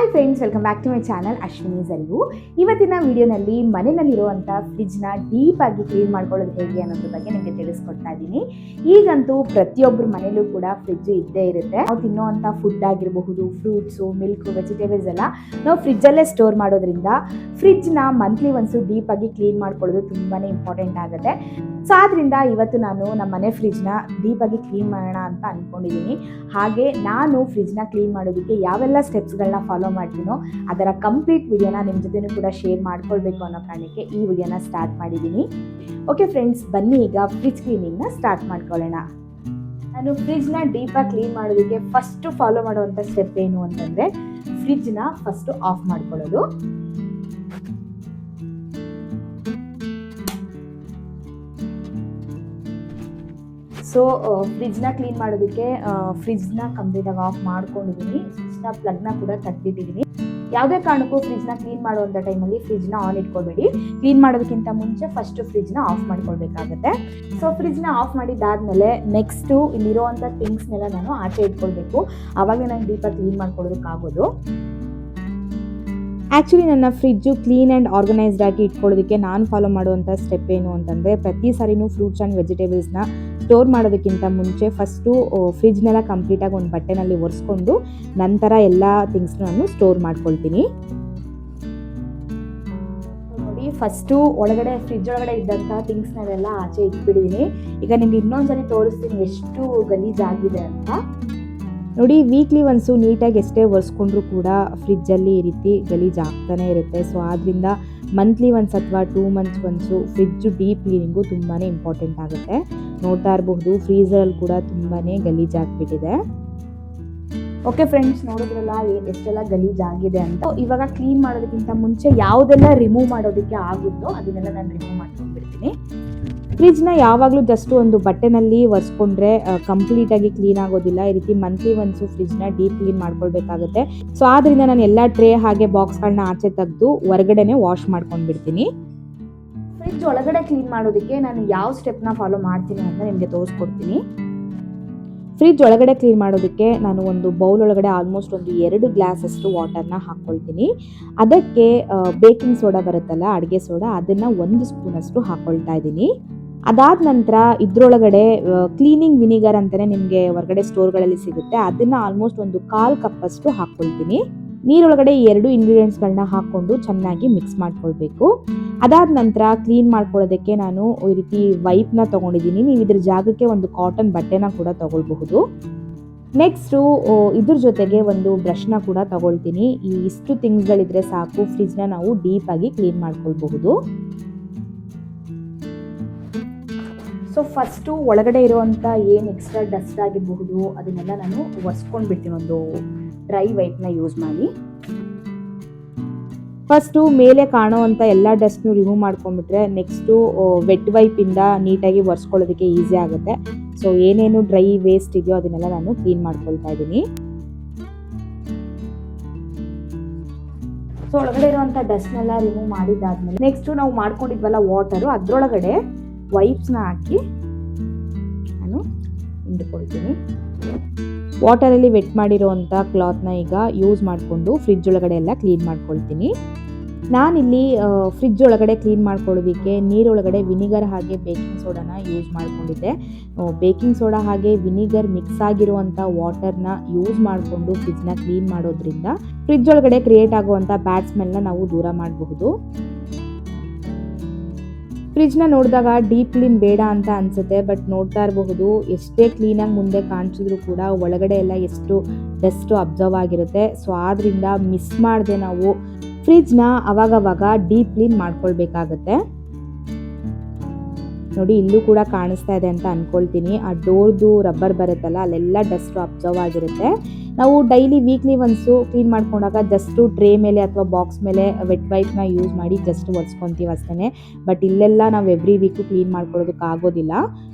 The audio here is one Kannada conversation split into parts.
Hi friends, welcome back to my channel Ashwini Arivu. ಇವತ್ತಿನ ವಿಡಿಯೋನಲ್ಲಿ ಮನೆಯಲ್ಲಿರುವಂಥ ಫ್ರಿಜ್ನ ಡೀಪಾಗಿ ಕ್ಲೀನ್ ಮಾಡ್ಕೊಳ್ಳೋದು ಹೇಗೆ ಅನ್ನೋದ್ರ ಬಗ್ಗೆ ನಿಮಗೆ ತಿಳಿಸ್ಕೊಡ್ತಾ ಇದ್ದೀನಿ. ಈಗಂತೂ ಪ್ರತಿಯೊಬ್ಬರ ಮನೇಲೂ ಕೂಡ ಫ್ರಿಜ್ಜು ಇದ್ದೇ ಇರುತ್ತೆ. ನಾವು ತಿನ್ನೋವಂಥ ಫುಡ್ ಆಗಿರಬಹುದು, ಫ್ರೂಟ್ಸು, ಮಿಲ್ಕ್, ವೆಜಿಟೇಬಲ್ಸ್ ಎಲ್ಲ ನಾವು ಫ್ರಿಜ್ಜಲ್ಲೇ ಸ್ಟೋರ್ ಮಾಡೋದ್ರಿಂದ ಫ್ರಿಜ್ನ ಮಂತ್ಲಿ ಒನ್ಸು ಡೀಪಾಗಿ ಕ್ಲೀನ್ ಮಾಡ್ಕೊಳ್ಳೋದು ತುಂಬಾ ಇಂಪಾರ್ಟೆಂಟ್ ಆಗುತ್ತೆ. ಸೊ ಆದ್ದರಿಂದ ಇವತ್ತು ನಾನು ನಮ್ಮ ಮನೆ ಫ್ರಿಜ್ನ ಡೀಪಾಗಿ ಕ್ಲೀನ್ ಮಾಡೋಣ ಅಂತ ಅಂದ್ಕೊಂಡಿದ್ದೀನಿ. ಹಾಗೆ ನಾನು ಫ್ರಿಜ್ನ ಕ್ಲೀನ್ ಮಾಡೋದಕ್ಕೆ ಯಾವೆಲ್ಲ ಸ್ಟೆಪ್ಸ್ಗಳನ್ನ ಫಾಲೋ ಮಾಡ್ತೀನೋ ಅದರ ಕಂಪ್ಲೀಟ್ ವಿಡಿಯೋನ ನಿಮ್ಮ ಜೊತೆನೂ ಕೂಡ ಶೇರ್ ಮಾಡ್ಕೊಳ್ಬೇಕು ಅನ್ನೋ ಕಾರಣಕ್ಕೆ ಈ ವಿಡಿಯೋನ ಸ್ಟಾರ್ಟ್ ಮಾಡಿದ್ದೀನಿ. ಓಕೆ ಫ್ರೆಂಡ್ಸ್, ಬನ್ನಿ ಈಗ ಫ್ರಿಜ್ ಕ್ಲೀನಿಂಗ್ನ ಸ್ಟಾರ್ಟ್ ಮಾಡ್ಕೊಳ್ಳೋಣ. ನಾನು ಫ್ರಿಜ್ನ ಡೀಪಾಗಿ ಕ್ಲೀನ್ ಮಾಡೋದಕ್ಕೆ ಫಸ್ಟು ಫಾಲೋ ಮಾಡುವಂಥ ಸ್ಟೆಪ್ ಏನು ಅಂತಂದರೆ ಫ್ರಿಜ್ನ ಫಸ್ಟು ಆಫ್ ಮಾಡ್ಕೊಳ್ಳೋದು. ಸೊ ಫ್ರಿಜ್ನ ಕ್ಲೀನ್ ಮಾಡೋದಕ್ಕೆ ಫ್ರಿಜ್ನ ಕಂಪ್ಲೀಟಾಗಿ ಆಫ್ ಮಾಡ್ಕೊಂಡಿದ್ದೀನಿ. ಫ್ರಿಜ್ನ ಪ್ಲಗ್ನ ಕೂಡ ತೆಗೆದಿಟ್ಟಿದ್ದೀನಿ. ಯಾವುದೇ ಕಾರಣಕ್ಕೂ ಫ್ರಿಜ್ನ ಕ್ಲೀನ್ ಮಾಡುವಂಥ ಟೈಮಲ್ಲಿ ಫ್ರಿಜ್ನ ಆನ್ ಇಟ್ಕೊಬೇಡಿ. ಕ್ಲೀನ್ ಮಾಡೋದಕ್ಕಿಂತ ಮುಂಚೆ ಫಸ್ಟು ಫ್ರಿಜ್ನ ಆಫ್ ಮಾಡ್ಕೊಳ್ಬೇಕಾಗತ್ತೆ. ಸೊ ಫ್ರಿಜ್ನ ಆಫ್ ಮಾಡಿದ್ದಾದಮೇಲೆ ನೆಕ್ಸ್ಟು ಇಲ್ಲಿರೋವಂಥ ಥಿಂಗ್ಸ್ನೆಲ್ಲ ನಾನು ಆಚೆ ಇಟ್ಕೊಳ್ಬೇಕು. ಆವಾಗಲೇ ನಾನು ಡೀಪಾಗಿ ಕ್ಲೀನ್ ಮಾಡ್ಕೊಳ್ಳೋದಕ್ಕಾಗೋದು. ಆ್ಯಕ್ಚುಲಿ ನನ್ನ ಫ್ರಿಜ್ಜು ಕ್ಲೀನ್ ಆ್ಯಂಡ್ ಆರ್ಗನೈಸ್ಡ್ ಆಗಿ ಇಟ್ಕೊಳ್ಳೋದಕ್ಕೆ ನಾನು ಫಾಲೋ ಮಾಡುವಂಥ ಸ್ಟೆಪ್ ಏನು ಅಂತಂದರೆ, ಪ್ರತಿ ಸಾರಿನೂ ಫ್ರೂಟ್ಸ್ ಆ್ಯಂಡ್ ವೆಜಿಟೇಬಲ್ಸ್ನ ಸ್ಟೋರ್ ಮಾಡೋದಕ್ಕಿಂತ ಮುಂಚೆ ಫಸ್ಟು ಫ್ರಿಜ್ನೆಲ್ಲ ಕಂಪ್ಲೀಟಾಗಿ ಒಂದು ಬಟ್ಟೆನಲ್ಲಿ ಒರೆಸ್ಕೊಂಡು ನಂತರ ಎಲ್ಲ ಥಿಂಗ್ಸ್ನ ನಾನು ಸ್ಟೋರ್ ಮಾಡ್ಕೊಳ್ತೀನಿ. ನೋಡಿ, ಫಸ್ಟು ಒಳಗಡೆ ಫ್ರಿಜ್ ಒಳಗಡೆ ಇದ್ದಂಥ ಥಿಂಗ್ಸ್ನೆಲ್ಲ ಆಚೆ ಇಟ್ಬಿಟ್ಟಿದ್ದೀನಿ. ಈಗ ನಿಮ್ಗೆ ಇನ್ನೊಂದ್ಸರಿ ತೋರಿಸ್ತೀನಿ ಎಷ್ಟು ಗಲೀಜಾಗಿದೆ ಅಂತ. ನೋಡಿ, ವೀಕ್ಲಿ ಒನ್ಸು ನೀಟಾಗಿ ಎಷ್ಟೇ ಒರೆಸ್ಕೊಂಡ್ರೂ ಕೂಡ ಫ್ರಿಜ್ಜಲ್ಲಿ ಈ ರೀತಿ ಗಲೀಜು ಆಗ್ತಾನೆ ಇರುತ್ತೆ. ಸೊ ಆದ್ದರಿಂದ ಮಂತ್ಲಿ ಒನ್ಸ್ ಅಥವಾ 2 months once fridge deep cleaning ತುಂಬಾ ಇಂಪಾರ್ಟೆಂಟ್ ಆಗುತ್ತೆ. ನೋಡ್ತಾ ಇರಬಹುದು, ಫ್ರೀಸರಲ್ಲಿ ಕೂಡ ತುಂಬಾ ಗಲೀಜಾಗ್ಬಿಟ್ಟಿದೆ. ಓಕೆ ಫ್ರೆಂಡ್ಸ್, ನೋಡಿದ್ರಲ್ಲ ಎಷ್ಟೆಲ್ಲ ಗಲೀಜಾಗಿದೆ ಅಂತ. ಇವಾಗ ಕ್ಲೀನ್ ಮಾಡೋದಕ್ಕಿಂತ ಮುಂಚೆ ಯಾವುದೆಲ್ಲ ರಿಮೂವ್ ಮಾಡೋದಕ್ಕೆ ಆಗುತ್ತೋ ಅದನ್ನೆಲ್ಲ ನಾನು ರಿಮೂವ್ ಮಾಡ್ಕೊಂಡ್ಬಿಡ್ತೀನಿ. ಫ್ರಿಜ್ನ ಯಾವಾಗಲೂ ಜಸ್ಟ್ ಒಂದು ಬಟ್ಟೆನಲ್ಲಿ ಒರೆಸ್ಕೊಂಡ್ರೆ ಕಂಪ್ಲೀಟಾಗಿ ಕ್ಲೀನ್ ಆಗೋದಿಲ್ಲ. ಈ ರೀತಿ ಮಂತ್ಲಿ ಒನ್ಸು ಫ್ರಿಜ್ನ ಡೀಪ್ ಕ್ಲೀನ್ ಮಾಡ್ಕೊಳ್ಬೇಕಾಗುತ್ತೆ. ಸೊ ಆದ್ದರಿಂದ ನಾನು ಎಲ್ಲ ಟ್ರೇ ಹಾಗೆ ಬಾಕ್ಸ್ಗಳನ್ನ ಆಚೆ ತೆಗೆದು ಹೊರಗಡೆನೆ ವಾಶ್ ಮಾಡ್ಕೊಂಡ್ಬಿಡ್ತೀನಿ. ಫ್ರಿಜ್ ಒಳಗಡೆ ಕ್ಲೀನ್ ಮಾಡೋದಕ್ಕೆ ನಾನು ಯಾವ ಸ್ಟೆಪ್ನ ಫಾಲೋ ಮಾಡ್ತೀನಿ ಅಂತ ನಿಮಗೆ ತೋರಿಸ್ಕೊಡ್ತೀನಿ. ಫ್ರಿಜ್ ಒಳಗಡೆ ಕ್ಲೀನ್ ಮಾಡೋದಕ್ಕೆ ನಾನು ಒಂದು ಬೌಲ್ ಒಳಗಡೆ ಆಲ್ಮೋಸ್ಟ್ ಒಂದು 2 ಗ್ಲಾಸಷ್ಟು ವಾಟರ್ನ ಹಾಕ್ಕೊಳ್ತೀನಿ. ಅದಕ್ಕೆ ಬೇಕಿಂಗ್ ಸೋಡಾ ಬರುತ್ತಲ್ಲ, ಅಡುಗೆ ಸೋಡಾ, ಅದನ್ನು 1 ಸ್ಪೂನಷ್ಟು ಹಾಕ್ಕೊಳ್ತಾ ಇದ್ದೀನಿ. ಅದಾದ ನಂತರ ಇದರೊಳಗಡೆ ಕ್ಲೀನಿಂಗ್ ವಿನಿಗರ್ ಅಂತಲೇ ನಿಮಗೆ ಹೊರಗಡೆ ಸ್ಟೋರ್ಗಳಲ್ಲಿ ಸಿಗುತ್ತೆ, ಅದನ್ನು ಆಲ್ಮೋಸ್ಟ್ ಒಂದು 1/4 ಕಪ್ಪಷ್ಟು ಹಾಕ್ಕೊಳ್ತೀನಿ. ನೀರೊಳಗಡೆ 2 ಇಂಗ್ರೀಡಿಯೆಂಟ್ಸ್ಗಳನ್ನ ಹಾಕ್ಕೊಂಡು ಚೆನ್ನಾಗಿ ಮಿಕ್ಸ್ ಮಾಡ್ಕೊಳ್ಬೇಕು. ಅದಾದ ನಂತರ ಕ್ಲೀನ್ ಮಾಡ್ಕೊಳ್ಳೋದಕ್ಕೆ ನಾನು ಈ ರೀತಿ ವೈಪ್ನ ತೊಗೊಂಡಿದ್ದೀನಿ. ನೀವು ಇದ್ರ ಜಾಗಕ್ಕೆ ಒಂದು ಕಾಟನ್ ಬಟ್ಟೆನ ಕೂಡ ತೊಗೊಳ್ಬಹುದು. ನೆಕ್ಸ್ಟು ಇದ್ರ ಜೊತೆಗೆ ಒಂದು ಬ್ರಷ್ನ ಕೂಡ ತೊಗೊಳ್ತೀನಿ. ಇಷ್ಟು ಥಿಂಗ್ಸ್ಗಳಿದ್ರೆ ಸಾಕು, ಫ್ರಿಜ್ನ ನಾವು ಡೀಪಾಗಿ ಕ್ಲೀನ್ ಮಾಡ್ಕೊಳ್ಬಹುದು. ಸೊ ಫಸ್ಟು ಒಳಗಡೆ ಇರುವಂಥ ಏನು ಎಕ್ಸ್ಟ್ರಾ ಡಸ್ಟ್ ಆಗಿರಬಹುದು ಅದನ್ನೆಲ್ಲ ನಾನು ಒರೆಸ್ಕೊಂಡು ಬಿಡ್ತೀನಿ ಒಂದು ಡ್ರೈ ವೈಪ್ನ ಯೂಸ್ ಮಾಡಿ. ಫಸ್ಟು ಮೇಲೆ ಕಾಣೋವಂಥ ಎಲ್ಲ ಡಸ್ಟ್ನು ರಿಮೂವ್ ಮಾಡ್ಕೊಂಡ್ಬಿಟ್ರೆ ನೆಕ್ಸ್ಟು ವೆಟ್ ವೈಪಿಂದ ನೀಟಾಗಿ ಒರೆಸ್ಕೊಳ್ಳೋದಕ್ಕೆ ಈಸಿ ಆಗುತ್ತೆ. ಸೊ ಏನೇನು ಡ್ರೈ ವೇಸ್ಟ್ ಇದೆಯೋ ಅದನ್ನೆಲ್ಲ ನಾನು ಕ್ಲೀನ್ ಮಾಡ್ಕೊಳ್ತಾ ಇದ್ದೀನಿ. ಸೊ ಒಳಗಡೆ ಇರುವಂಥ ಡಸ್ಟ್ನೆಲ್ಲ ರಿಮೂವ್ ಮಾಡಿದ್ದಾದ್ಮೇಲೆ ನೆಕ್ಸ್ಟು ನಾವು ಮಾಡ್ಕೊಂಡಿದ್ವಲ್ಲ ವಾಟರು, ಅದರೊಳಗಡೆ ವೈಪ್ಸ್ನ ಹಾಕಿ ನಾನು ಹಿಂಡ್ಕೊಳ್ತೀನಿ. ವಾಟರಲ್ಲಿ ವೆಟ್ ಮಾಡಿರೋವಂಥ ಕ್ಲಾತ್ನ ಈಗ ಯೂಸ್ ಮಾಡಿಕೊಂಡು ಫ್ರಿಜ್ ಒಳಗಡೆ ಎಲ್ಲ ಕ್ಲೀನ್ ಮಾಡ್ಕೊಳ್ತೀನಿ. ನಾನಿಲ್ಲಿ ಫ್ರಿಜ್ ಒಳಗಡೆ ಕ್ಲೀನ್ ಮಾಡ್ಕೊಳ್ಳೋದಕ್ಕೆ ನೀರೊಳಗಡೆ ವಿನಿಗರ್ ಹಾಗೆ ಬೇಕಿಂಗ್ ಸೋಡಾನ ಯೂಸ್ ಮಾಡ್ಕೊಂಡಿದ್ದೆ. ಬೇಕಿಂಗ್ ಸೋಡಾ ಹಾಗೆ ವಿನಿಗರ್ ಮಿಕ್ಸ್ ಆಗಿರುವಂಥ ವಾಟರ್ನ ಯೂಸ್ ಮಾಡಿಕೊಂಡು ಫ್ರಿಜ್ನ ಕ್ಲೀನ್ ಮಾಡೋದ್ರಿಂದ ಫ್ರಿಜ್ ಒಳಗಡೆ ಕ್ರಿಯೇಟ್ ಆಗುವಂಥ ಬ್ಯಾಡ್ ಸ್ಮೆಲ್ನ ನಾವು ದೂರ ಮಾಡಬಹುದು. ಫ್ರಿಜ್ನ ನೋಡಿದಾಗ ಡೀಪ್ ಕ್ಲೀನ್ ಬೇಡ ಅಂತ ಅನಿಸುತ್ತೆ, ಬಟ್ ನೋಡ್ತಾ ಇರಬಹುದು ಎಷ್ಟೇ ಕ್ಲೀನಾಗಿ ಮುಂದೆ ಕಾಣಿಸಿದ್ರು ಕೂಡ ಒಳಗಡೆ ಎಲ್ಲ ಎಷ್ಟು ಡಸ್ಟು ಅಬ್ಸರ್ವ್ ಆಗಿರುತ್ತೆ. ಸೊ ಆದ್ದರಿಂದ ಮಿಸ್ ಮಾಡದೆ ನಾವು ಫ್ರಿಜ್ನ ಅವಾಗವಾಗ ಡೀಪ್ ಕ್ಲೀನ್ ಮಾಡ್ಕೊಳ್ಬೇಕಾಗತ್ತೆ. ನೋಡಿ, ಇಲ್ಲೂ ಕೂಡ ಕಾಣಿಸ್ತಾ ಇದೆ ಅಂತ ಅಂದ್ಕೊಳ್ತೀನಿ. ಆ ಡೋರ್ದು ರಬ್ಬರ್ ಬರುತ್ತಲ್ಲ, ಅಲ್ಲೆಲ್ಲ ಡಸ್ಟು ಅಬ್ಸರ್ವ್ ಆಗಿರುತ್ತೆ. ನಾವು ಡೈಲಿ ವೀಕ್ಲಿ ಒನ್ಸು ಕ್ಲೀನ್ ಮಾಡ್ಕೊಂಡಾಗ ಜಸ್ಟು ಟ್ರೇ ಮೇಲೆ ಅಥವಾ ಬಾಕ್ಸ್ ಮೇಲೆ ವೆಟ್ ವೈಪ್ನ ಯೂಸ್ ಮಾಡಿ ಜಸ್ಟ್ ಒರೆಸ್ಕೊತೀವಿ ಅಷ್ಟೇ. ಬಟ್ ಇಲ್ಲೆಲ್ಲ ನಾವು ಎವ್ರಿ ವೀಕು ಕ್ಲೀನ್ ಮಾಡ್ಕೊಳ್ಳೋದಕ್ಕಾಗೋದಿಲ್ಲ.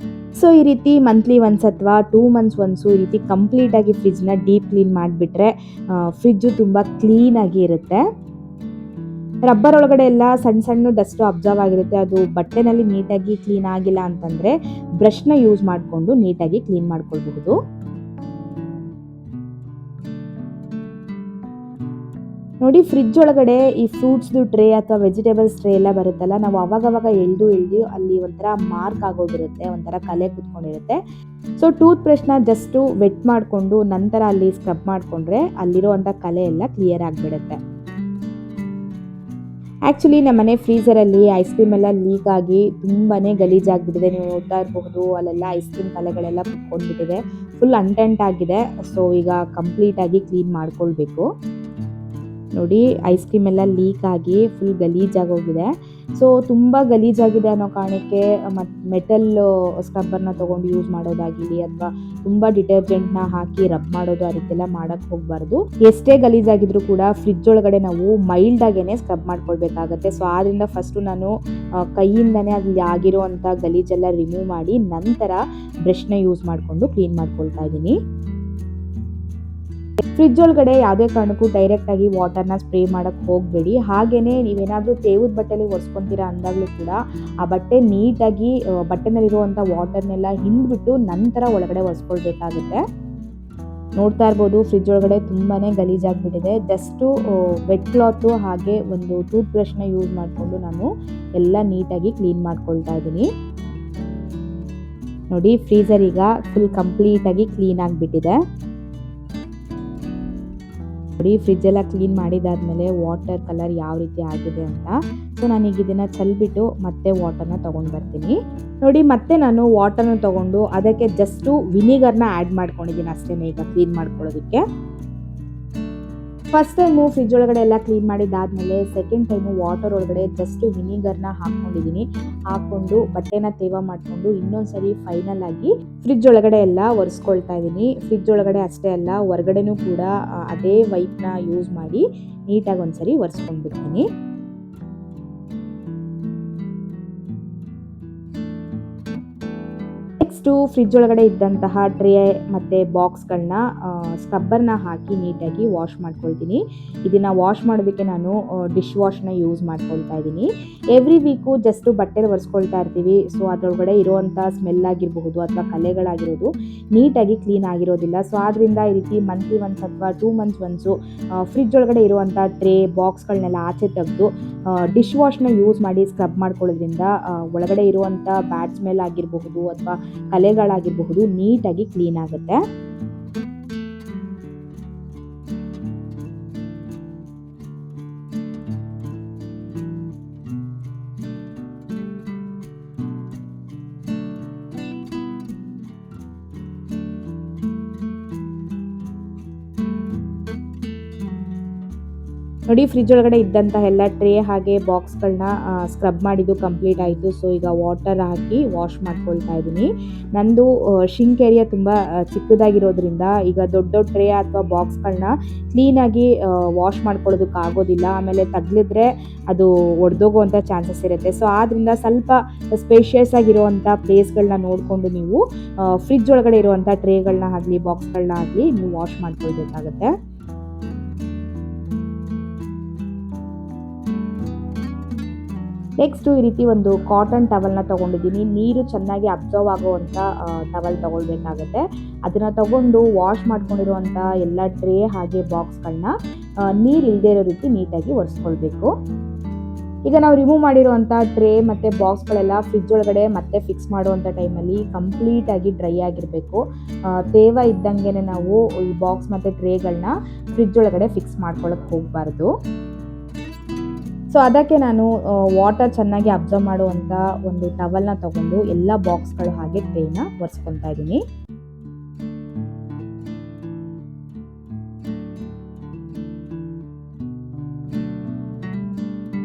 ಸೊ ಈ ರೀತಿ ಮಂತ್ಲಿ ಒನ್ಸ್ ಅಥವಾ 2 months ಒನ್ಸು ಈ ರೀತಿ ಕಂಪ್ಲೀಟಾಗಿ ಫ್ರಿಜ್ನ ಡೀಪ್ ಕ್ಲೀನ್ ಮಾಡಿಬಿಟ್ರೆ ಫ್ರಿಜ್ಜು ತುಂಬ ಕ್ಲೀನಾಗಿ ಇರುತ್ತೆ. ರಬ್ಬರ್ ಒಳಗಡೆ ಎಲ್ಲ ಸಣ್ಣ ಸಣ್ಣ ಡಸ್ಟು ಅಬ್ಸರ್ವ್ ಆಗಿರುತ್ತೆ. ಅದು ಬಟ್ಟೆನಲ್ಲಿ ನೀಟಾಗಿ ಕ್ಲೀನ್ ಆಗಿಲ್ಲ ಅಂತಂದರೆ ಬ್ರಷ್ನ ಯೂಸ್ ಮಾಡಿಕೊಂಡು ನೀಟಾಗಿ ಕ್ಲೀನ್ ಮಾಡ್ಕೊಳ್ಬಹುದು. ನೋಡಿ ಫ್ರಿಡ್ಜ್ ಒಳಗಡೆ ಈ ಫ್ರೂಟ್ಸ್ದು ಟ್ರೇ ಅಥವಾ ವೆಜಿಟೇಬಲ್ಸ್ ಟ್ರೇ ಎಲ್ಲ ಬರುತ್ತಲ್ಲ, ನಾವು ಅವಾಗವಾಗ ಎಳ್ದು ಅಲ್ಲಿ ಒಂಥರ ಮಾರ್ಕ್ ಆಗೋಗಿರುತ್ತೆ, ಒಂಥರ ಕಲೆ ಕುತ್ಕೊಂಡಿರುತ್ತೆ. ಸೊ ಟೂತ್ ಬ್ರಷ್ನ ಜಸ್ಟು ವೆಟ್ ಮಾಡಿಕೊಂಡು ನಂತರ ಅಲ್ಲಿ ಸ್ಕ್ರಬ್ ಮಾಡಿಕೊಂಡ್ರೆ ಅಲ್ಲಿರೋವಂಥ ಕಲೆ ಎಲ್ಲ ಕ್ಲಿಯರ್ ಆಗಿಬಿಡುತ್ತೆ. ಆ್ಯಕ್ಚುಲಿ ನಮ್ಮ ಮನೆ ಫ್ರೀಸರಲ್ಲಿ ಐಸ್ ಕ್ರೀಮ್ ಎಲ್ಲ ಲೀಕ್ ಆಗಿ ತುಂಬಾ ಗಲೀಜಾಗಿಬಿಟ್ಟಿದೆ. ನೀವು ನೋಡ್ತಾ ಇರಬಹುದು, ಅಲ್ಲೆಲ್ಲ ಐಸ್ ಕ್ರೀಮ್ ಕಲೆಗಳೆಲ್ಲ ಕುತ್ಕೊಂಡ್ಬಿಟ್ಟಿದೆ, ಫುಲ್ ಅಂಟೆಂಟ್ ಆಗಿದೆ. ಸೊ ಈಗ ಕಂಪ್ಲೀಟಾಗಿ ಕ್ಲೀನ್ ಮಾಡ್ಕೊಳ್ಬೇಕು. ನೋಡಿ ಐಸ್ ಕ್ರೀಮ್ ಎಲ್ಲ ಲೀಕ್ ಆಗಿ ಫುಲ್ ಗಲೀಜಾಗೋಗಿದೆ. ಸೊ ತುಂಬ ಗಲೀಜಾಗಿದೆ ಅನ್ನೋ ಕಾರಣಕ್ಕೆ ಮತ್ತು ಮೆಟಲ್ ಸ್ಕ್ರಬ್ಬರ್ನ ತೊಗೊಂಡು ಯೂಸ್ ಮಾಡೋದಾಗಿರಲಿ ಅಥವಾ ತುಂಬ ಡಿಟರ್ಜೆಂಟ್ನ ಹಾಕಿ ರಬ್ ಮಾಡೋದು ಆ ರೀತಿ ಎಲ್ಲ ಮಾಡೋಕ್ಕೆ ಹೋಗಬಾರ್ದು. ಎಷ್ಟೇ ಗಲೀಜಾಗಿದ್ರೂ ಕೂಡ ಫ್ರಿಡ್ಜ್ ಒಳಗಡೆ ನಾವು ಮೈಲ್ಡಾಗೇ ಸ್ಕ್ರಬ್ ಮಾಡ್ಕೊಳ್ಬೇಕಾಗತ್ತೆ. ಸೊ ಆದ್ದರಿಂದ ಫಸ್ಟು ನಾನು ಕೈಯಿಂದನೇ ಅಲ್ಲಿ ಆಗಿರೋವಂಥ ಗಲೀಜೆಲ್ಲ ರಿಮೂವ್ ಮಾಡಿ ನಂತರ ಬ್ರಷ್ನ ಯೂಸ್ ಮಾಡಿಕೊಂಡು ಕ್ಲೀನ್ ಮಾಡ್ಕೊಳ್ತಾ ಇದ್ದೀನಿ. ಫ್ರಿಡ್ಜ್ ಒಳಗಡೆ ಯಾವುದೇ ಕಾರಣಕ್ಕೂ ಡೈರೆಕ್ಟಾಗಿ ವಾಟರ್ನ ಸ್ಪ್ರೇ ಮಾಡೋಕ್ಕೆ ಹೋಗಬೇಡಿ. ಹಾಗೆಯೇ ನೀವೇನಾದರೂ ತೇವದ ಬಟ್ಟೆಲಿ ಒರೆಸ್ಕೊತೀರಾ ಅಂದಾಗಲೂ ಕೂಡ ಆ ಬಟ್ಟೆ ನೀಟಾಗಿ ಬಟ್ಟೆನಲ್ಲಿರುವಂಥ ವಾಟರ್ನೆಲ್ಲ ಹಿಂಡ್ಬಿಟ್ಟು ನಂತರ ಒಳಗಡೆ ಒರೆಸ್ಕೊಳ್ಬೇಕಾಗುತ್ತೆ. ನೋಡ್ತಾ ಇರ್ಬೋದು, ಫ್ರಿಡ್ಜ್ ಒಳಗಡೆ ತುಂಬಾ ಗಲೀಜಾಗಿಬಿಟ್ಟಿದೆ. ಜಸ್ಟು ವೆಟ್ ಕ್ಲಾತು ಹಾಗೆ ಒಂದು ಟೂತ್ ಬ್ರಷ್ನ ಯೂಸ್ ಮಾಡಿಕೊಂಡು ನಾನು ಎಲ್ಲ ನೀಟಾಗಿ ಕ್ಲೀನ್ ಮಾಡ್ಕೊಳ್ತಾ ಇದ್ದೀನಿ. ನೋಡಿ ಫ್ರೀಸರ್ ಈಗ ಫುಲ್ ಕಂಪ್ಲೀಟಾಗಿ ಕ್ಲೀನ್ ಆಗಿಬಿಟ್ಟಿದೆ. ನೋಡಿ ಫ್ರಿಡ್ಜ್ ಎಲ್ಲ ಕ್ಲೀನ್ ಮಾಡಿದಾದ್ಮೇಲೆ ವಾಟರ್ ಕಲರ್ ಯಾವ ರೀತಿ ಆಗಿದೆ ಅಂತ. ಸೊ ನಾನೀಗ ಇದನ್ನು ಚೆಲ್ಬಿಟ್ಟು ಮತ್ತೆ ವಾಟರ್ನ ತೊಗೊಂಡು ಬರ್ತೀನಿ. ನೋಡಿ ಮತ್ತೆ ನಾನು ವಾಟರ್ನ ತೊಗೊಂಡು ಅದಕ್ಕೆ ಜಸ್ಟು ವಿನಿಗರ್ನ ಆ್ಯಡ್ ಮಾಡ್ಕೊಂಡಿದ್ದೀನಿ ಅಷ್ಟೇ ಈಗ ಕ್ಲೀನ್ ಮಾಡ್ಕೊಳ್ಳೋದಕ್ಕೆ. ಫಸ್ಟ್ ಟೈಮು ಫ್ರಿಡ್ಜ್ ಒಳಗಡೆ ಎಲ್ಲ ಕ್ಲೀನ್ ಮಾಡಿದ್ದಾದಮೇಲೆ ಸೆಕೆಂಡ್ ಟೈಮು ವಾಟರ್ ಒಳಗಡೆ ಜಸ್ಟ್ ವಿನಿಗರ್ನ ಹಾಕ್ಕೊಂಡಿದ್ದೀನಿ. ಹಾಕ್ಕೊಂಡು ಬಟ್ಟೆನ ತೇವ ಮಾಡಿಕೊಂಡು ಇನ್ನೊಂದ್ಸರಿ ಫೈನಲ್ ಆಗಿ ಫ್ರಿಡ್ಜ್ ಒಳಗಡೆ ಎಲ್ಲ ಒರೆಸ್ಕೊಳ್ತಾ ಇದ್ದೀನಿ. ಫ್ರಿಡ್ಜ್ ಒಳಗಡೆ ಅಷ್ಟೇ ಅಲ್ಲ, ಹೊರಗಡೆನೂ ಕೂಡ ಅದೇ ವೈಪ್ನ ಯೂಸ್ ಮಾಡಿ ನೀಟಾಗಿ ಒಂದ್ಸರಿ ಒರೆಸ್ಕೊಂಡ್ಬಿಡ್ತೀನಿ. ನೆಕ್ಸ್ಟು ಫ್ರಿಡ್ಜ್ ಒಳಗಡೆ ಇದ್ದಂತಹ ಟ್ರೇ ಮತ್ತು ಬಾಕ್ಸ್ಗಳನ್ನ ಸ್ಕ್ರಬ್ಬರ್ನ ಹಾಕಿ ನೀಟಾಗಿ ವಾಶ್ ಮಾಡ್ಕೊಳ್ತೀನಿ. ಇದನ್ನು ವಾಶ್ ಮಾಡೋದಕ್ಕೆ ನಾನು ಡಿಶ್ ವಾಶ್ನ ಯೂಸ್ ಮಾಡ್ಕೊಳ್ತಾ ಇದ್ದೀನಿ. ಎವ್ರಿ ವೀಕು ಜಸ್ಟು ಬಟ್ಟೆಲಿ ಒರೆಸ್ಕೊಳ್ತಾ ಇರ್ತೀವಿ. ಸೊ ಅದರೊಳಗಡೆ ಇರೋವಂಥ ಸ್ಮೆಲ್ ಆಗಿರಬಹುದು ಅಥವಾ ಕಲೆಗಳಾಗಿರೋದು ನೀಟಾಗಿ ಕ್ಲೀನ್ ಆಗಿರೋದಿಲ್ಲ. ಸೊ ಆದ್ದರಿಂದ ಈ ರೀತಿ ಮಂತ್ಲಿ ಒನ್ಸ್ ಅಥವಾ 2 ಮಂತ್ಸ್ ಒನ್ಸು ಫ್ರಿಡ್ಜ್ ಒಳಗಡೆ ಇರುವಂಥ ಟ್ರೇ ಬಾಕ್ಸ್ಗಳನ್ನೆಲ್ಲ ಆಚೆ ತೆಗೆದು ಡಿಶ್ ವಾಶ್ನ ಯೂಸ್ ಮಾಡಿ ಸ್ಕ್ರಬ್ ಮಾಡ್ಕೊಳ್ಳೋದ್ರಿಂದ ಒಳಗಡೆ ಇರುವಂಥ ಬ್ಯಾಡ್ ಸ್ಮೆಲ್ ಆಗಿರಬಹುದು ಅಥವಾ ಕಲೆಗಳಾಗಿರಬಹುದು ನೀಟಾಗಿ ಕ್ಲೀನ್ ಆಗುತ್ತೆ. ನೋಡಿ ಫ್ರಿಡ್ಜ್ ಒಳಗಡೆ ಇದ್ದಂತಹ ಎಲ್ಲ ಟ್ರೇ ಹಾಗೆ ಬಾಕ್ಸ್ಗಳನ್ನ ಸ್ಕ್ರಬ್ ಮಾಡಿದ್ದು ಕಂಪ್ಲೀಟ್ ಆಯಿತು. ಸೊ ಈಗ ವಾಟರ್ ಹಾಕಿ ವಾಶ್ ಮಾಡ್ಕೊಳ್ತಾ ಇದ್ದೀನಿ. ನಂದು ಶಿಂಕ್ ಏರಿಯಾ ತುಂಬ ಚಿಕ್ಕದಾಗಿರೋದ್ರಿಂದ ಈಗ ದೊಡ್ಡ ದೊಡ್ಡ ಟ್ರೇ ಅಥವಾ ಬಾಕ್ಸ್ಗಳನ್ನ ಕ್ಲೀನಾಗಿ ವಾಶ್ ಮಾಡ್ಕೊಳ್ಳೋದಕ್ಕೆ ಆಗೋದಿಲ್ಲ. ಆಮೇಲೆ ತಗ್ಲಿದ್ರೆ ಅದು ಒಡೆದೋಗುವಂಥ ಚಾನ್ಸಸ್ ಇರುತ್ತೆ. ಸೊ ಆದ್ದರಿಂದ ಸ್ವಲ್ಪ ಸ್ಪೇಷಿಯಸ್ ಆಗಿರುವಂಥ ಪ್ಲೇಸ್ಗಳನ್ನ ನೋಡಿಕೊಂಡು ನೀವು ಫ್ರಿಡ್ಜ್ ಒಳಗಡೆ ಇರುವಂಥ ಟ್ರೇಗಳನ್ನ ಆಗಲಿ ಬಾಕ್ಸ್ಗಳನ್ನ ಆಗಲಿ ನೀವು ವಾಶ್ ಮಾಡ್ಕೊಳ್ಬೇಕಾಗತ್ತೆ. ನೆಕ್ಸ್ಟು ಈ ರೀತಿ ಒಂದು ಕಾಟನ್ ಟವಲ್ನ ತೊಗೊಂಡಿದ್ದೀನಿ. ನೀರು ಚೆನ್ನಾಗಿ ಅಬ್ಸರ್ವ್ ಆಗೋವಂಥ ಟವಲ್ ತೊಗೊಳ್ಬೇಕಾಗತ್ತೆ. ಅದನ್ನು ತೊಗೊಂಡು ವಾಶ್ ಮಾಡ್ಕೊಂಡಿರುವಂಥ ಎಲ್ಲ ಟ್ರೇ ಹಾಗೆ ಬಾಕ್ಸ್ಗಳನ್ನ ನೀರು ಇಲ್ಲದೇ ಇರೋ ರೀತಿ ನೀಟಾಗಿ ಒರೆಸ್ಕೊಳ್ಬೇಕು. ಈಗ ನಾವು ರಿಮೂವ್ ಮಾಡಿರುವಂಥ ಟ್ರೇ ಮತ್ತು ಬಾಕ್ಸ್ಗಳೆಲ್ಲ ಫ್ರಿಡ್ಜ್ ಒಳಗಡೆ ಮತ್ತೆ ಫಿಕ್ಸ್ ಮಾಡುವಂಥ ಟೈಮಲ್ಲಿ ಕಂಪ್ಲೀಟಾಗಿ ಡ್ರೈ ಆಗಿರಬೇಕು. ತೇವ ಇದ್ದಂಗೆ ನಾವು ಈ ಬಾಕ್ಸ್ ಮತ್ತು ಟ್ರೇಗಳನ್ನ ಫ್ರಿಡ್ಜ್ ಒಳಗಡೆ ಫಿಕ್ಸ್ ಮಾಡ್ಕೊಳ್ಳೋಕೆ ಹೋಗಬಾರ್ದು. ಸೊ ಅದಕ್ಕೆ ನಾನು ವಾಟರ್ ಚೆನ್ನಾಗಿ ಅಬ್ಸರ್ವ್ ಮಾಡುವಂಥ ಒಂದು ಟವಲ್ನ ತೊಗೊಂಡು ಎಲ್ಲ ಬಾಕ್ಸ್ಗಳು ಹಾಗೆ ಟ್ರೇನ ಒರೆಸ್ಕೊತಾ ಇದ್ದೀನಿ.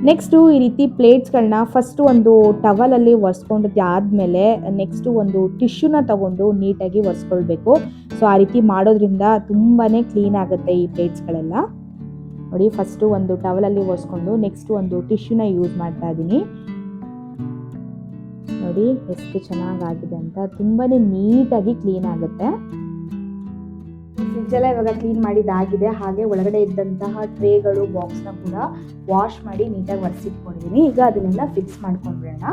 ನೆಕ್ಸ್ಟು ಈ ರೀತಿ ಪ್ಲೇಟ್ಸ್ಗಳನ್ನ ಫಸ್ಟು ಒಂದು ಟವಲಲ್ಲಿ ಒರೆಸ್ಕೊಂಡಿದ್ದು ಆದಮೇಲೆ ನೆಕ್ಸ್ಟು ಒಂದು ಟಿಶ್ಯೂನ ತೊಗೊಂಡು ನೀಟಾಗಿ ಒರೆಸ್ಕೊಳ್ಬೇಕು. ಸೊ ಆ ರೀತಿ ಮಾಡೋದ್ರಿಂದ ತುಂಬಾ ಕ್ಲೀನ್ ಆಗುತ್ತೆ ಈ ಪ್ಲೇಟ್ಸ್ಗಳೆಲ್ಲ. ನೋಡಿ ಫಸ್ಟು ಒಂದು ಟವಲಲ್ಲಿ ಒರೆಸ್ಕೊಂಡು ನೆಕ್ಸ್ಟು ಒಂದು ಟಿಶ್ಯೂನ ಯೂಸ್ ಮಾಡ್ತಾ ಇದ್ದೀನಿ. ನೋಡಿ ಎಷ್ಟು ಚೆನ್ನಾಗಾಗಿದೆ ಅಂತ, ತುಂಬಾ ನೀಟಾಗಿ ಕ್ಲೀನ್ ಆಗುತ್ತೆ. ಫ್ರಿಡ್ಜೆಲ್ಲ ಇವಾಗ ಕ್ಲೀನ್ ಮಾಡಿದ್ದಾಗಿದೆ. ಹಾಗೆ ಒಳಗಡೆ ಇದ್ದಂತಹ ಟ್ರೇಗಳು ಬಾಕ್ಸ್ನ ಕೂಡ ವಾಶ್ ಮಾಡಿ ನೀಟಾಗಿ ಒರೆಸಿಟ್ಕೊಂಡಿದ್ದೀನಿ. ಈಗ ಅದನ್ನೆಲ್ಲ ಫಿಕ್ಸ್ ಮಾಡ್ಕೊಂಡ್ಬಿಡೋಣ.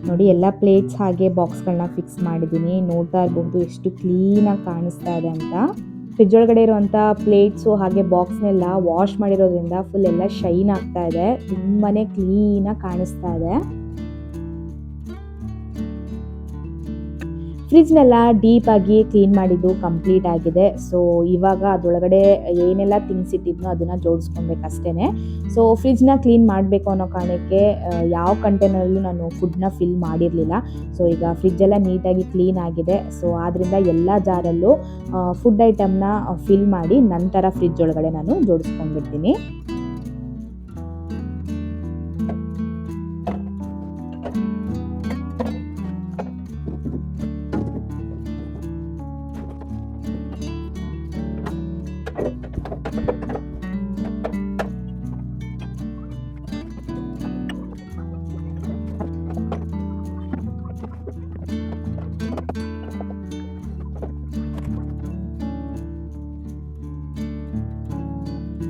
ನೋಡಿ ಎಲ್ಲ ಪ್ಲೇಟ್ಸ್ ಹಾಗೆ ಬಾಕ್ಸ್ಗಳನ್ನ ಫಿಕ್ಸ್ ಮಾಡಿದ್ದೀನಿ. ನೋಡ್ತಾ ಇರಬಹುದು ಎಷ್ಟು ಕ್ಲೀನಾಗಿ ಕಾಣಿಸ್ತಾ ಇದೆ ಅಂತ. ಫ್ರಿಜ್ ಒಳಗಡೆ ಇರುವಂಥ ಪ್ಲೇಟ್ಸು ಹಾಗೆ ಬಾಕ್ಸ್ನೆಲ್ಲ ವಾಶ್ ಮಾಡಿರೋದ್ರಿಂದ ಫುಲ್ ಎಲ್ಲ ಶೈನ್ ಆಗ್ತಾ ಇದೆ, ತುಂಬಾ ಕ್ಲೀನಾಗಿ ಕಾಣಿಸ್ತಾ ಇದೆ. ಫ್ರಿಜ್ನೆಲ್ಲ ಡೀಪಾಗಿ ಕ್ಲೀನ್ ಮಾಡಿದ್ದು ಕಂಪ್ಲೀಟ್ ಆಗಿದೆ. ಸೊ ಇವಾಗ ಅದರೊಳಗಡೆ ಏನೆಲ್ಲ ಥಿಂಗ್ಸ್ ಇಟ್ಟಿದ್ನೋ ಅದನ್ನು ಜೋಡಿಸ್ಕೊಬೇಕಷ್ಟೇ. ಸೊ ಫ್ರಿಜ್ನ ಕ್ಲೀನ್ ಮಾಡಬೇಕು ಅನ್ನೋ ಕಾರಣಕ್ಕೆ ಯಾವ ಕಂಟೈನರಲ್ಲೂ ನಾನು ಫುಡ್ನ ಫಿಲ್ ಮಾಡಿರಲಿಲ್ಲ. ಸೊ ಈಗ ಫ್ರಿಜ್ಜೆಲ್ಲ ನೀಟಾಗಿ ಕ್ಲೀನ್ ಆಗಿದೆ. ಸೊ ಆದ್ದರಿಂದ ಎಲ್ಲ ಜಾರಲ್ಲೂ ಫುಡ್ ಐಟಮ್ನ ಫಿಲ್ ಮಾಡಿ ನಂತರ ಫ್ರಿಜ್ ಒಳಗಡೆ ನಾನು ಜೋಡಿಸ್ಕೊಂಡ್ಬಿಡ್ತೀನಿ.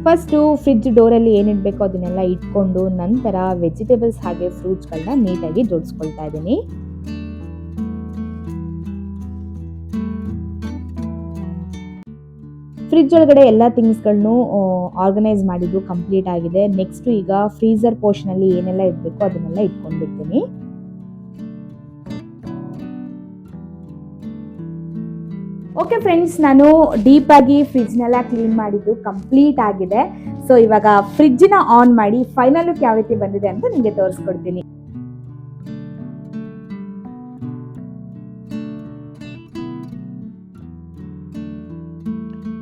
ಫಸ್ಟು ಫ್ರಿಡ್ಜ್ ಡೋರಲ್ಲಿ ಏನಿಡಬೇಕು ಅದನ್ನೆಲ್ಲ ಇಟ್ಕೊಂಡು ನಂತರ ವೆಜಿಟೇಬಲ್ಸ್ ಹಾಗೆ ಫ್ರೂಟ್ಸ್ಗಳನ್ನ ನೀಟಾಗಿ ಜೋಡಿಸ್ಕೊಳ್ತಾ ಇದ್ದೀನಿ. ಫ್ರಿಡ್ಜ್ ಒಳಗಡೆ ಎಲ್ಲ ಥಿಂಗ್ಸ್ಗಳನ್ನು ಆರ್ಗನೈಸ್ ಮಾಡಿದ್ದು ಕಂಪ್ಲೀಟ್ ಆಗಿದೆ. ನೆಕ್ಸ್ಟ್ ಈಗ ಫ್ರೀಸರ್ ಪೋರ್ಷನಲ್ಲಿ ಏನೆಲ್ಲ ಇಡಬೇಕು ಅದನ್ನೆಲ್ಲ ಇಟ್ಕೊಂಡ್ಬಿಡ್ತೀನಿ. ಓಕೆ ಫ್ರೆಂಡ್ಸ್, ನಾನು ಡೀಪಾಗಿ ಫ್ರಿಜ್ನೆಲ್ಲ ಕ್ಲೀನ್ ಮಾಡಿದ್ದು ಕಂಪ್ಲೀಟ್ ಆಗಿದೆ. ಸೊ ಇವಾಗ ಫ್ರಿಜ್ನ ಆನ್ ಮಾಡಿ ಫೈನಲ್ ಲುಕ್ ಯಾವ ರೀತಿ ಬಂದಿದೆ ಅಂತ ನಿಮಗೆ ತೋರಿಸ್ಕೊಡ್ತೀನಿ.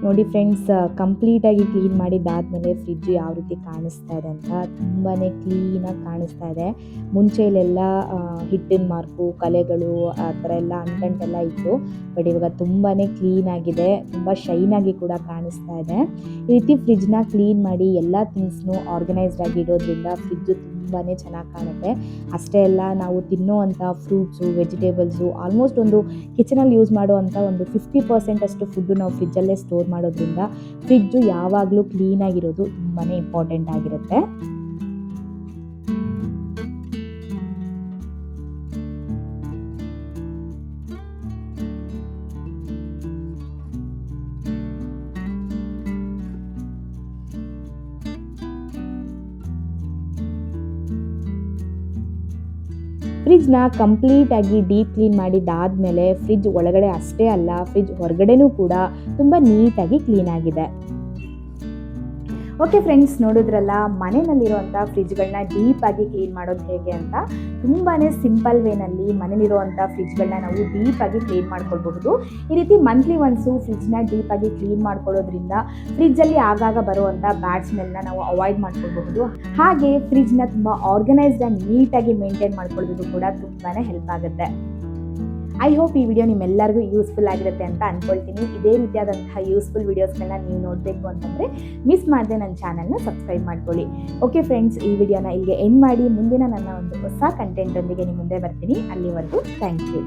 ನೋಡಿ ಫ್ರೆಂಡ್ಸ್, ಕಂಪ್ಲೀಟಾಗಿ ಕ್ಲೀನ್ ಮಾಡಿದ್ದಾದಮೇಲೆ ಫ್ರಿಜ್ ಯಾವ ರೀತಿ ಕಾಣಿಸ್ತಾ ಇದೆ ಅಂತ ತುಂಬಾ ಕ್ಲೀನಾಗಿ ಕಾಣಿಸ್ತಾ ಇದೆ. ಮುಂಚೆ ಇಲ್ಲೆಲ್ಲ ಹಿಟ್ಟಿನ ಮಾರ್ಕು, ಕಲೆಗಳು ಆ ಥರ ಎಲ್ಲ ಅಂಟಂಟೆಲ್ಲ ಇತ್ತು. ಬಟ್ ಇವಾಗ ತುಂಬಾ ಕ್ಲೀನಾಗಿದೆ, ತುಂಬ ಶೈನಾಗಿ ಕೂಡ ಕಾಣಿಸ್ತಾ ಇದೆ. ಈ ರೀತಿ ಫ್ರಿಜ್ನ ಕ್ಲೀನ್ ಮಾಡಿ ಎಲ್ಲ ಥಿಂಗ್ಸ್ನು ಆರ್ಗನೈಸ್ಡ್ ಆಗಿ ಇಡೋದ್ರಿಂದ ಫ್ರಿಜ್ಜು ತುಂಬಾ ಚೆನ್ನಾಗಿ ಕಾಣುತ್ತೆ. ಅಷ್ಟೇ ಅಲ್ಲ, ನಾವು ತಿನ್ನೋವಂಥ ಫ್ರೂಟ್ಸು, ವೆಜಿಟೇಬಲ್ಸು ಆಲ್ಮೋಸ್ಟ್ ಒಂದು ಕಿಚನಲ್ಲಿ ಯೂಸ್ ಮಾಡುವಂಥ ಒಂದು 50% ಅಷ್ಟು ಫುಡ್ಡು ನಾವು ಫ್ರಿಜ್ಜಲ್ಲೇ ಸ್ಟೋರ್ ಮಾಡೋದ್ರಿಂದ ಫ್ರಿಜ್ಜು ಯಾವಾಗಲೂ ಕ್ಲೀನಾಗಿರೋದು ತುಂಬಾ ಇಂಪಾರ್ಟೆಂಟ್ ಆಗಿರುತ್ತೆ. ಫ್ರಿಜ್ನ ಕಂಪ್ಲೀಟಾಗಿ ಡೀಪ್ ಕ್ಲೀನ್ ಮಾಡಿದ್ದಾದಮೇಲೆ ಫ್ರಿಜ್ ಒಳಗಡೆ ಅಷ್ಟೇ ಅಲ್ಲ, ಫ್ರಿಜ್ ಹೊರಗಡೆನೂ ಕೂಡ ತುಂಬ ನೀಟಾಗಿ ಕ್ಲೀನ್ ಆಗಿದೆ. ಓಕೆ ಫ್ರೆಂಡ್ಸ್, ನೋಡಿದ್ರಲ್ಲ ಮನೆಯಲ್ಲಿರುವಂಥ ಫ್ರಿಜ್ಗಳನ್ನ ಡೀಪಾಗಿ ಕ್ಲೀನ್ ಮಾಡೋದು ಹೇಗೆ ಅಂತ. ತುಂಬಾ ಸಿಂಪಲ್ ವೇನಲ್ಲಿ ಮನೇಲಿರುವಂಥ ಫ್ರಿಜ್ಗಳನ್ನ ನಾವು ಡೀಪಾಗಿ ಕ್ಲೀನ್ ಮಾಡ್ಕೊಳ್ಬಹುದು. ಈ ರೀತಿ ಮಂತ್ಲಿ ಒನ್ಸು ಫ್ರಿಜ್ನ ಡೀಪಾಗಿ ಕ್ಲೀನ್ ಮಾಡ್ಕೊಳ್ಳೋದ್ರಿಂದ ಫ್ರಿಜ್ಜಲ್ಲಿ ಆಗಾಗ ಬರುವಂಥ ಬ್ಯಾಡ್ ಸ್ಮೆಲ್ನ ನಾವು ಅವಾಯ್ಡ್ ಮಾಡ್ಕೊಳ್ಬಹುದು. ಹಾಗೆ ಫ್ರಿಜ್ನ ತುಂಬ ಆರ್ಗನೈಸ್ಡ್ ಆ್ಯಂಡ್ ನೀಟಾಗಿ ಮೇಂಟೈನ್ ಮಾಡ್ಕೊಳ್ಳೋದು ಕೂಡ ತುಂಬಾ ಹೆಲ್ಪ್ ಆಗುತ್ತೆ. ಐ ಹೋಪ್ ಈ ವಿಡಿಯೋ ನಿಮ್ಮೆಲ್ಲರಿಗೂ ಯೂಸ್ಫುಲ್ ಆಗಿರುತ್ತೆ ಅಂತ ಅಂದ್ಕೊಳ್ತೀನಿ. ಇದೇ ರೀತಿಯಾದಂತಹ ಯೂಸ್ಫುಲ್ ವೀಡಿಯೋಸ್ಗಳನ್ನ ನೀವು ನೋಡಬೇಕು ಅಂತಂದರೆ ಮಿಸ್ ಮಾಡದೆ ನನ್ನ ಚಾನಲ್ನ ಸಬ್ಸ್ಕ್ರೈಬ್ ಮಾಡ್ಕೊಳ್ಳಿ. ಓಕೆ ಫ್ರೆಂಡ್ಸ್, ಈ ವಿಡಿಯೋನ ಇಲ್ಲಿಗೆ ಎಂಡ್ ಮಾಡಿ ಮುಂದಿನ ನನ್ನ ಒಂದು ಹೊಸ ಕಂಟೆಂಟೊಂದಿಗೆ ನಿಮ್ಮ ಮುಂದೆ ಬರ್ತೀನಿ. ಅಲ್ಲಿವರೆಗೂ ಥ್ಯಾಂಕ್ ಯು.